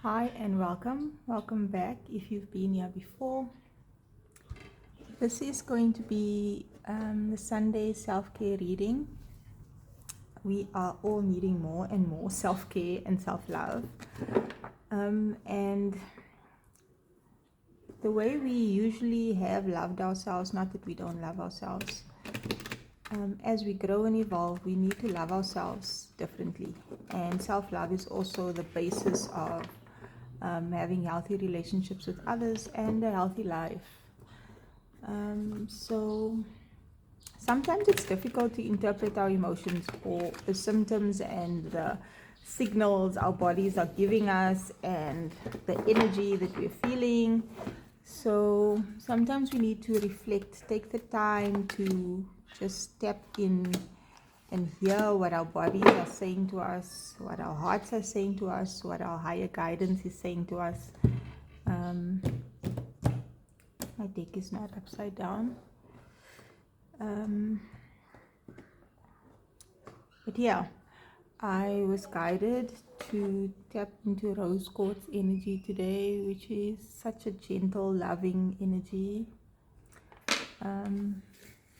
Hi and welcome back if you've been here before. This is going to be the Sunday self-care reading. We are all needing more and more self-care and self-love, and the way we usually have loved ourselves, not that we don't love ourselves, as we grow and evolve, we need to love ourselves differently, and self-love is also the basis of having healthy relationships with others and a healthy life. So sometimes it's difficult to interpret our emotions or the symptoms and the signals our bodies are giving us and the energy that we're feeling. So sometimes we need to reflect, take the time to just step in and hear what our bodies are saying to us, what our hearts are saying to us, what our higher guidance is saying to us. My deck is not upside down. But yeah, I was guided to tap into rose quartz energy today, which is such a gentle, loving energy.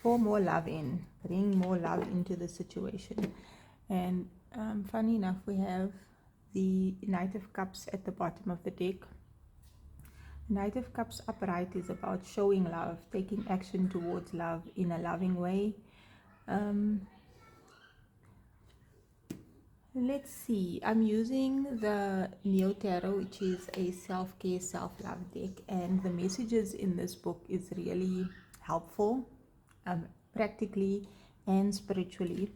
Pour more love in, bring more love into the situation. And funny enough, we have the Knight of Cups at the bottom of the deck. Knight of Cups upright is about showing love, taking action towards love in a loving way. Let's see, I'm using the Neo Tarot, which is a self-care, self-love deck, and the messages in this book is really helpful, practically and spiritually.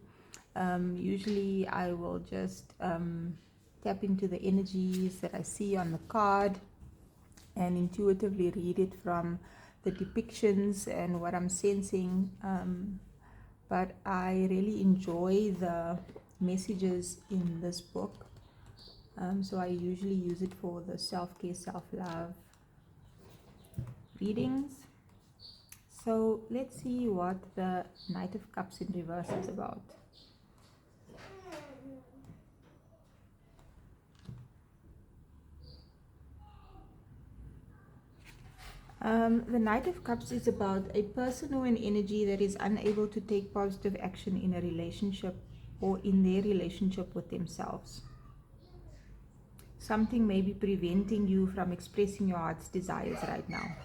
Usually I will just tap into the energies that I see on the card and intuitively read it from the depictions and what I'm sensing. But I really enjoy the messages in this book. So I usually use it for the self-care, self-love readings. So let's see what the Knight of Cups in reverse is about. The Knight of Cups is about a person or an energy that is unable to take positive action in a relationship or in their relationship with themselves. Something may be preventing you from expressing your heart's desires right now.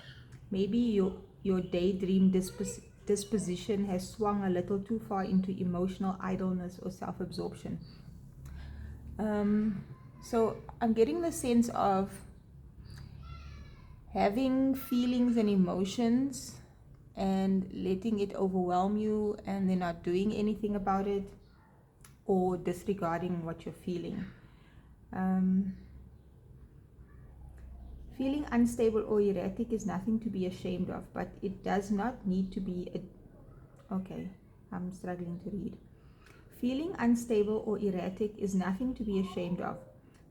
Maybe your daydream disposition has swung a little too far into emotional idleness or self-absorption. So I'm getting the sense of having feelings and emotions and letting it overwhelm you and then not doing anything about it or disregarding what you're feeling. Feeling unstable or erratic is nothing to be ashamed of, but it does not need to be okay, I'm struggling to read. Feeling unstable or erratic is nothing to be ashamed of,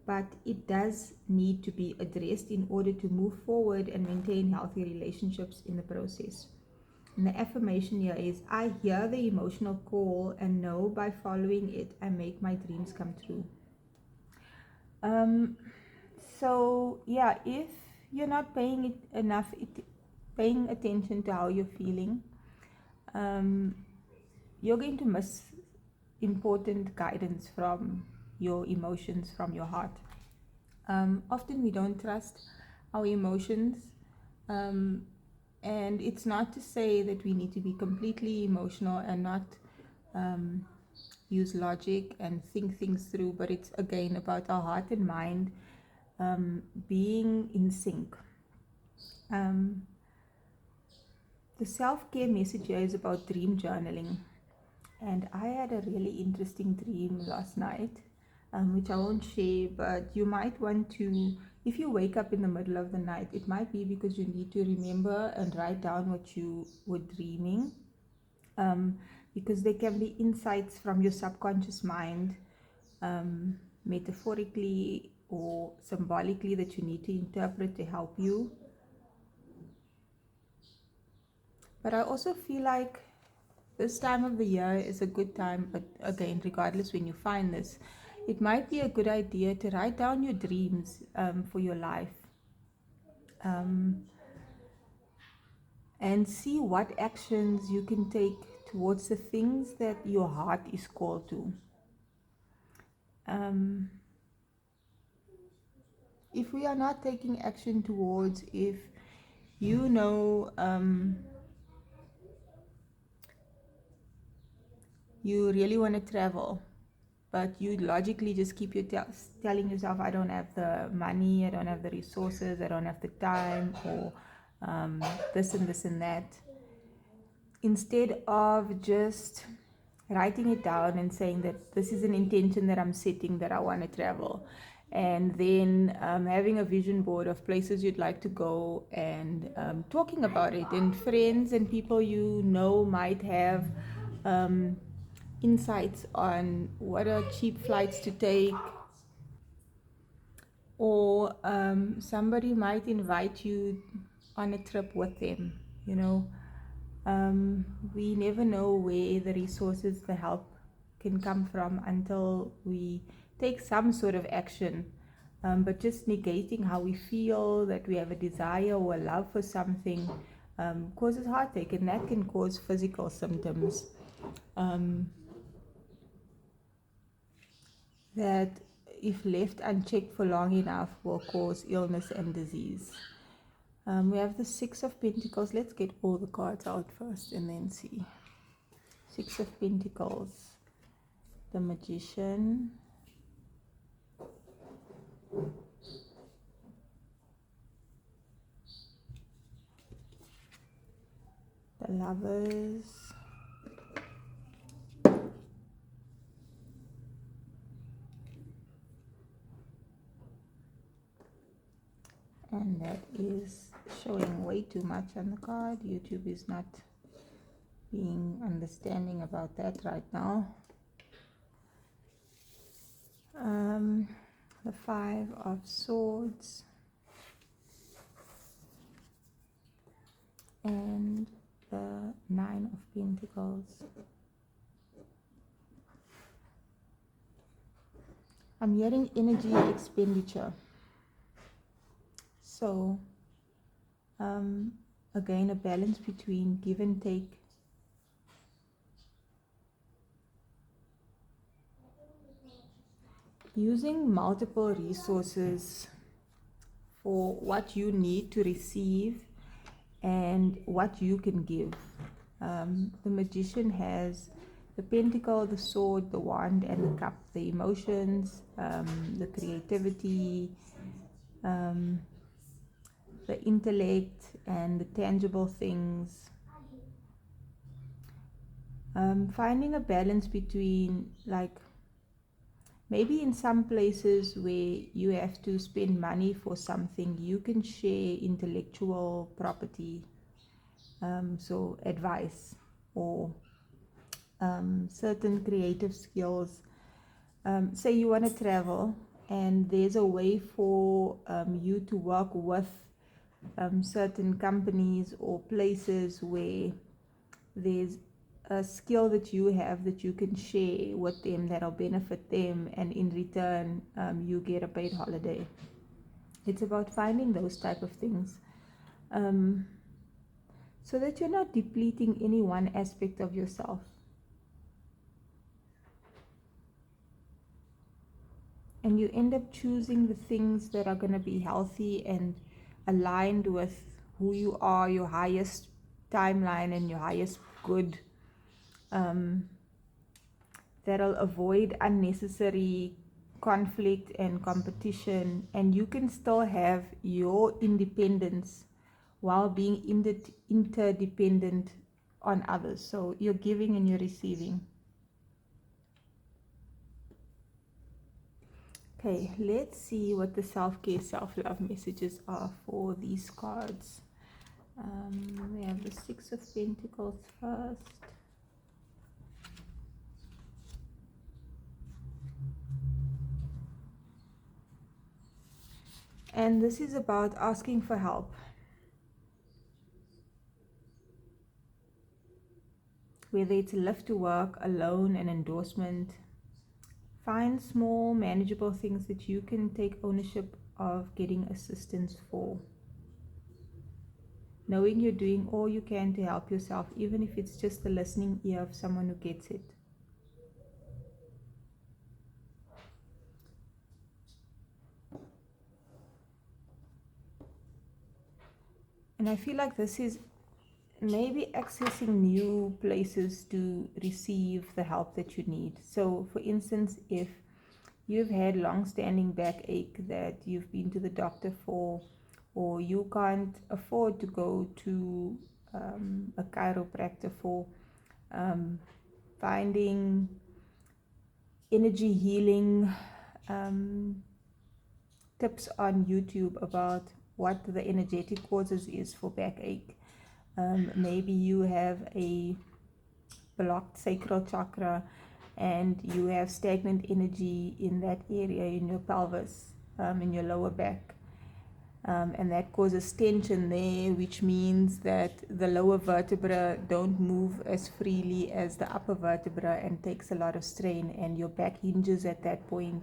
but it does need to be addressed in order to move forward and maintain healthy relationships in the process. And the affirmation here is, I hear the emotional call and know by following it, I make my dreams come true. So yeah, if you're not paying attention to how you're feeling, you're going to miss important guidance from your emotions, from your heart. Often we don't trust our emotions, and it's not to say that we need to be completely emotional and not use logic and think things through, but it's again about our heart and mind being in sync. The self-care message here is about dream journaling, and I had a really interesting dream last night, which I won't share, but you might want to, if you wake up in the middle of the night, it might be because you need to remember and write down what you were dreaming, because there can be insights from your subconscious mind, metaphorically or symbolically, that you need to interpret to help you. But I also feel like this time of the year is a good time, but again, regardless when you find this, it might be a good idea to write down your dreams for your life, and see what actions you can take towards the things that your heart is called to. If we are not taking action towards, if you know you really want to travel, but you logically just keep telling yourself, I don't have the money, I don't have the resources, I don't have the time, or this and this and that, instead of just writing it down and saying that this is an intention that I'm setting, that I want to travel, and then having a vision board of places you'd like to go, and talking about it, and friends and people you know might have insights on what are cheap flights to take, or somebody might invite you on a trip with them. You know, we never know where the resources, the help can come from until we take some sort of action. But just negating how we feel, that we have a desire or a love for something, causes heartache, and that can cause physical symptoms that, if left unchecked for long enough, will cause illness and disease. We have the Six of Pentacles. Let's get all the cards out first and then see. Six of Pentacles, the Magician, the Lovers, and that is showing way too much on the card. YouTube is not being understanding about that right now. The Five of Swords and the Nine of Pentacles. I'm hearing energy expenditure. So, again, a balance between give and take. Using multiple resources for what you need to receive and what you can give. The Magician has the Pentacle, the Sword, the Wand, and the Cup. The emotions, the creativity, the intellect, and the tangible things. Finding a balance between, like, maybe in some places where you have to spend money for something, you can share intellectual property, so advice, or certain creative skills. Say you want to travel, and there's a way for you to work with certain companies or places where there's a skill that you have that you can share with them that'll benefit them, and in return you get a paid holiday. It's about finding those type of things, so that you're not depleting any one aspect of yourself. And you end up choosing the things that are going to be healthy and aligned with who you are, your highest timeline and your highest good, that'll avoid unnecessary conflict and competition, and you can still have your independence while being interdependent on others. So you're giving and you're receiving. Okay, let's see what the self-care, self-love messages are for these cards. We have the Six of Pentacles first. And this is about asking for help. Whether it's a lift to work, a loan, an endorsement, find small, manageable things that you can take ownership of getting assistance for. Knowing you're doing all you can to help yourself, even if it's just the listening ear of someone who gets it. And I feel like this is maybe accessing new places to receive the help that you need. So, for instance, if you've had long-standing backache that you've been to the doctor for, or you can't afford to go to a chiropractor for, finding energy healing tips on YouTube about what the energetic causes is for backache. Maybe you have a blocked sacral chakra and you have stagnant energy in that area in your pelvis, in your lower back. And that causes tension there, which means that the lower vertebra don't move as freely as the upper vertebra and takes a lot of strain, and your back hinges at that point.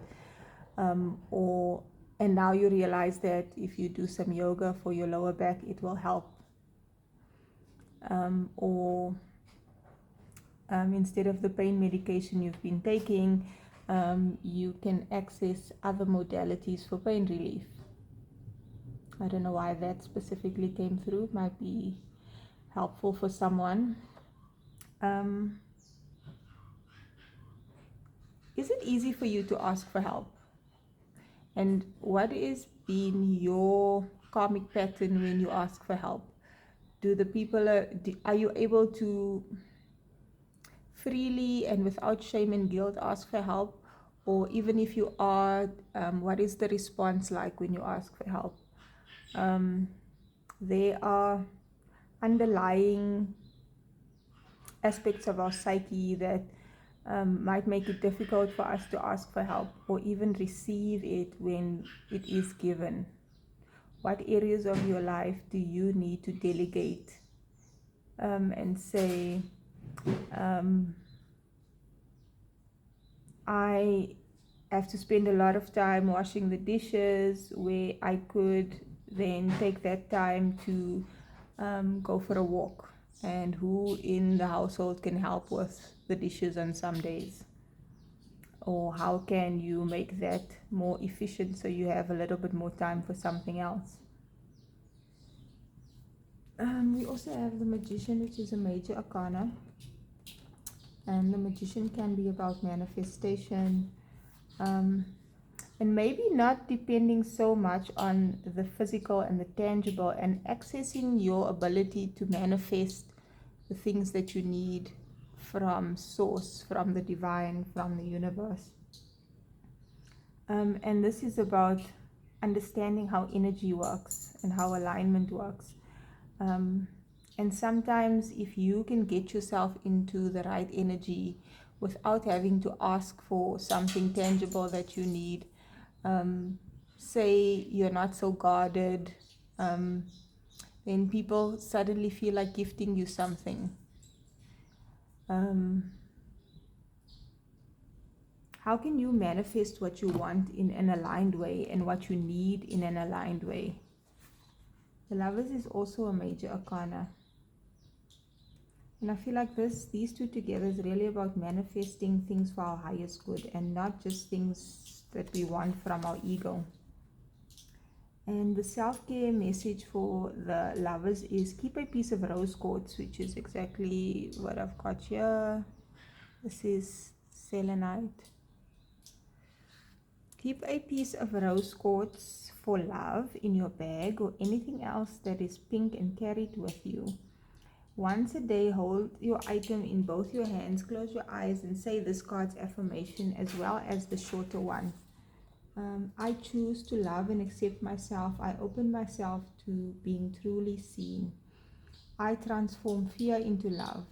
And now you realize that if you do some yoga for your lower back, it will help. Instead of the pain medication you've been taking, you can access other modalities for pain relief. I don't know why that specifically came through. It might be helpful for someone. Is it easy for you to ask for help? And what is been your karmic pattern when you ask for help? Are you able to freely and without shame and guilt ask for help? Or even if you are, what is the response like when you ask for help? There are underlying aspects of our psyche that might make it difficult for us to ask for help or even receive it when it is given. What areas of your life do you need to delegate and say, I have to spend a lot of time washing the dishes, where I could then take that time to go for a walk? And who in the household can help with the dishes on some days? Or how can you make that more efficient so you have a little bit more time for something else? We also have the Magician, which is a major arcana. And the Magician can be about manifestation, and maybe not depending so much on the physical and the tangible, and accessing your ability to manifest the things that you need from source, from the divine, from the universe. And this is about understanding how energy works and how alignment works. And sometimes if you can get yourself into the right energy without having to ask for something tangible that you need, say you're not so guarded, then people suddenly feel like gifting you something. How can you manifest what you want in an aligned way and what you need in an aligned way? The Lovers is also a major arcana. And I feel like these two together is really about manifesting things for our highest good and not just things that we want from our ego. And the self-care message for the Lovers is keep a piece of rose quartz, which is exactly what I've got here. This is selenite. Keep a piece of rose quartz for love in your bag or anything else that is pink and carry it with you. Once a day, hold your item in both your hands, close your eyes, and say this card's affirmation as well as the shorter one. I choose to love and accept myself. I open myself to being truly seen. I transform fear into love.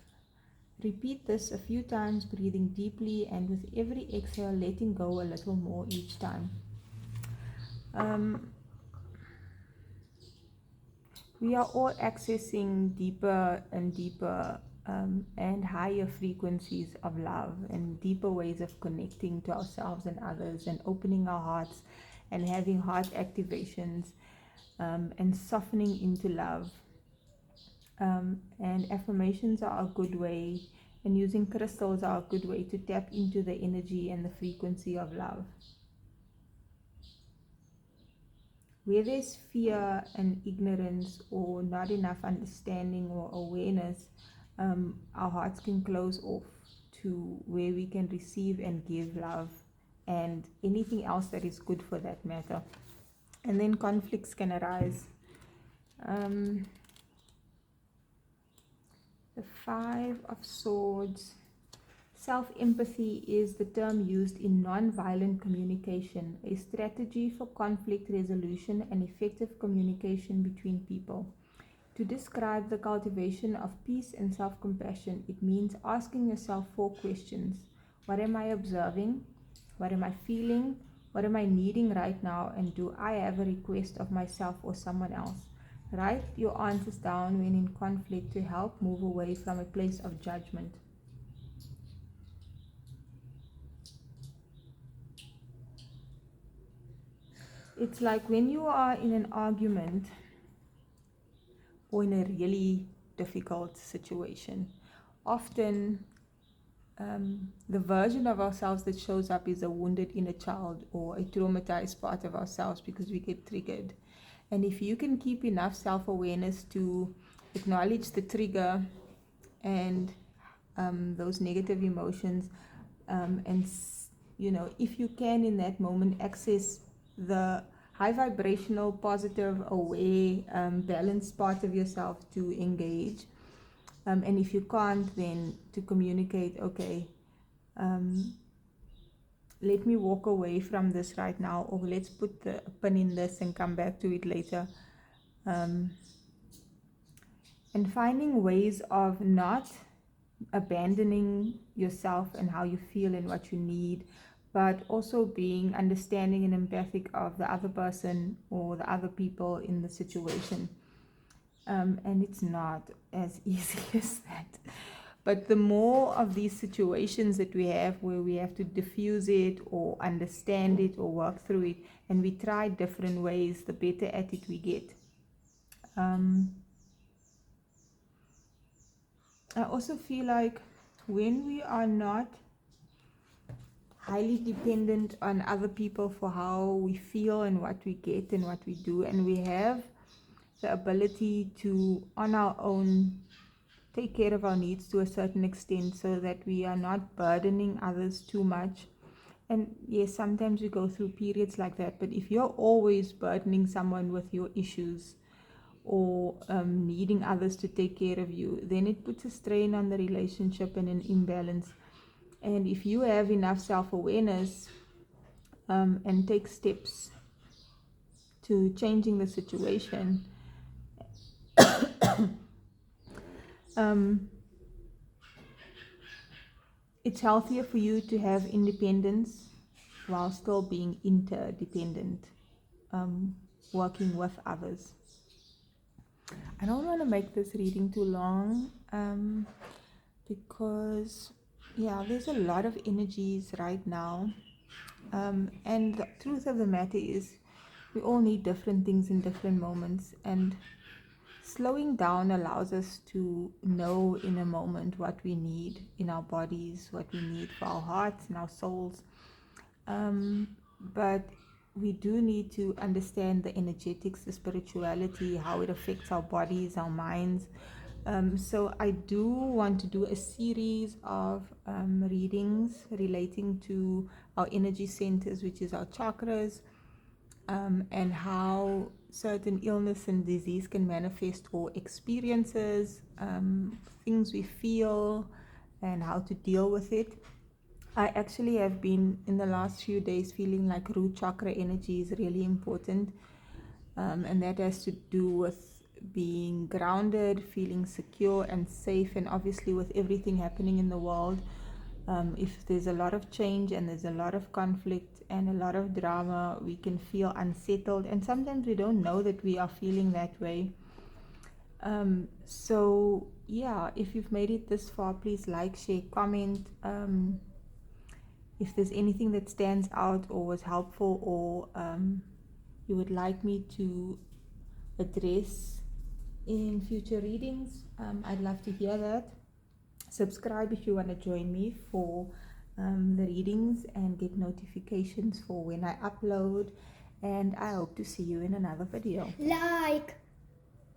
Repeat this a few times, breathing deeply, and with every exhale, letting go a little more each time. We are all accessing deeper and deeper and higher frequencies of love and deeper ways of connecting to ourselves and others and opening our hearts and having heart activations, and softening into love. And affirmations are a good way, and using crystals are a good way to tap into the energy and the frequency of love. Where there's fear and ignorance or not enough understanding or awareness, our hearts can close off to where we can receive and give love and anything else that is good for that matter. And then conflicts can arise. The Five of Swords. Self-empathy is the term used in non-violent communication, a strategy for conflict resolution and effective communication between people. To describe the cultivation of peace and self-compassion, it means asking yourself 4 questions. What am I observing? What am I feeling? What am I needing right now? And do I have a request of myself or someone else? Write your answers down when in conflict to help move away from a place of judgment. It's like when you are in an argument or in a really difficult situation, often the version of ourselves that shows up is a wounded inner child or a traumatized part of ourselves because we get triggered. And if you can keep enough self-awareness to acknowledge the trigger and those negative emotions, and if you can in that moment access the high vibrational, positive, aware, balanced part of yourself to engage, and if you can't, then to communicate, okay, let me walk away from this right now, or let's put the pin in this and come back to it later. And finding ways of not abandoning yourself and how you feel and what you need, but also being understanding and empathic of the other person or the other people in the situation. And it's not as easy as that. But the more of these situations that we have where we have to diffuse it or understand it or work through it, and we try different ways, the better at it we get. I also feel like when we are not highly dependent on other people for how we feel and what we get and what we do, and we have the ability to, on our own, take care of our needs to a certain extent so that we are not burdening others too much. And yes, sometimes we go through periods like that, but if you're always burdening someone with your issues or needing others to take care of you, then it puts a strain on the relationship and an imbalance. And if you have enough self-awareness and take steps to changing the situation, it's healthier for you to have independence while still being interdependent, working with others. I don't want to make this reading too long because, there's a lot of energies right now. And the truth of the matter is we all need different things in different moments, and slowing down allows us to know in a moment what we need in our bodies, what we need for our hearts and our souls. But we do need to understand the energetics, the spirituality, how it affects our bodies, our minds. So I do want to do a series of readings relating to our energy centers, which is our chakras, and how certain illness and disease can manifest or experiences, things we feel, and how to deal with it. I actually have been in the last few days feeling like root chakra energy is really important, and that has to do with being grounded, feeling secure and safe, and obviously with everything happening in the world, if there's a lot of change and there's a lot of conflict and a lot of drama, we can feel unsettled, and sometimes we don't know that we are feeling that way. So yeah, if you've made it this far, please like, share, comment. If there's anything that stands out or was helpful, or you would like me to address in future readings, I'd love to hear that. Subscribe if you want to join me for the readings and get notifications for when I upload. And I hope to see you in another video. Like,